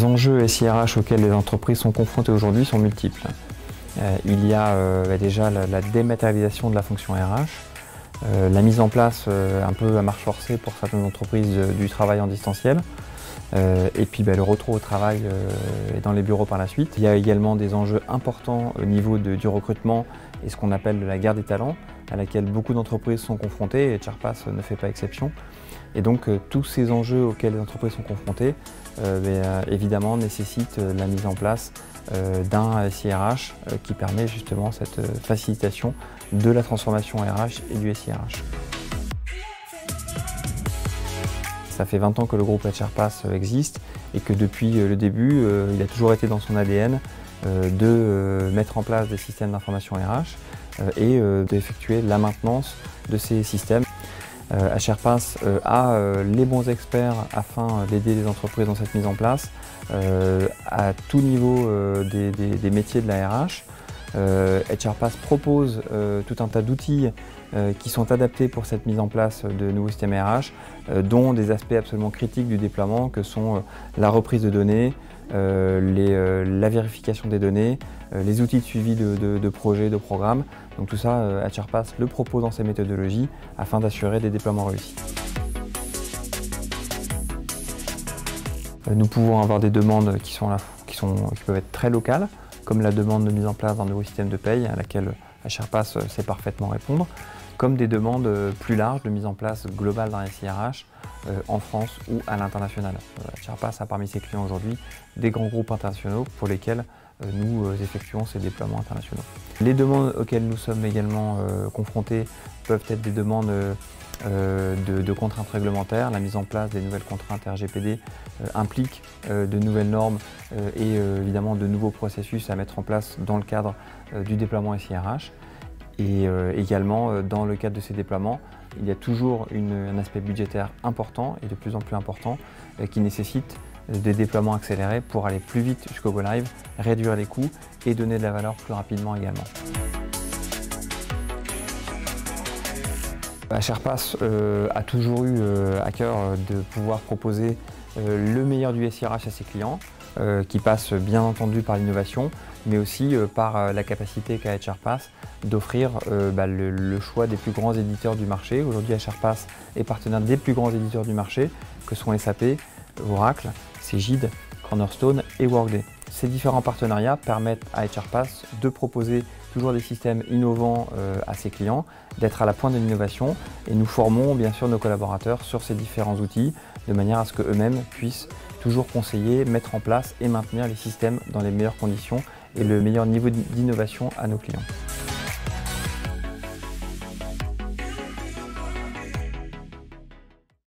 enjeux SIRH auxquels les entreprises sont confrontées aujourd'hui sont multiples. Il y a déjà la dématérialisation de la fonction RH, la mise en place un peu à marche forcée pour certaines entreprises du travail en distanciel, et puis le retour au travail et dans les bureaux par la suite. Il y a également des enjeux importants au niveau du recrutement et ce qu'on appelle la guerre des talents, à laquelle beaucoup d'entreprises sont confrontées, et Charpass ne fait pas exception. Et donc tous ces enjeux auxquels les entreprises sont confrontées, évidemment nécessitent la mise en place d'un SIRH qui permet justement cette facilitation de la transformation RH et du SIRH. Ça fait 20 ans que le groupe Charpass existe et que depuis le début, il a toujours été dans son ADN de mettre en place des systèmes d'information RH et d'effectuer la maintenance de ces systèmes. Charpass a les bons experts afin d'aider les entreprises dans cette mise en place à tout niveau des métiers de la RH. Charpass propose tout un tas d'outils qui sont adaptés pour cette mise en place de nouveaux systèmes RH, dont des aspects absolument critiques du déploiement que sont la reprise de données, la vérification des données, les outils de suivi de projets, de programmes. Donc tout ça, Charpass le propose dans ses méthodologies afin d'assurer des déploiements réussis. Nous pouvons avoir des demandes qui peuvent être très locales, comme la demande de mise en place d'un nouveau système de paye à laquelle Charpass sait parfaitement répondre, comme des demandes plus larges de mise en place globale d'un SIRH en France ou à l'international. Charpass a parmi ses clients aujourd'hui des grands groupes internationaux pour lesquels nous effectuons ces déploiements internationaux. Les demandes auxquelles nous sommes également confrontés peuvent être des demandes de contraintes réglementaires. La mise en place des nouvelles contraintes RGPD implique de nouvelles normes et évidemment de nouveaux processus à mettre en place dans le cadre du déploiement SIRH. Et également, dans le cadre de ces déploiements, il y a toujours un aspect budgétaire important et de plus en plus important qui nécessite des déploiements accélérés pour aller plus vite jusqu'au Go Live, réduire les coûts et donner de la valeur plus rapidement également. Charpass a toujours eu à cœur de pouvoir proposer le meilleur du SIRH à ses clients, qui passe bien entendu par l'innovation, mais aussi par la capacité qu'a Charpass d'offrir le choix des plus grands éditeurs du marché. Aujourd'hui, Charpass est partenaire des plus grands éditeurs du marché, que sont SAP, Oracle, Cegid, Cornerstone et Workday. Ces différents partenariats permettent à Charpass de proposer toujours des systèmes innovants à ses clients, d'être à la pointe de l'innovation, et nous formons bien sûr nos collaborateurs sur ces différents outils de manière à ce qu'eux-mêmes puissent toujours conseiller, mettre en place et maintenir les systèmes dans les meilleures conditions et le meilleur niveau d'innovation à nos clients.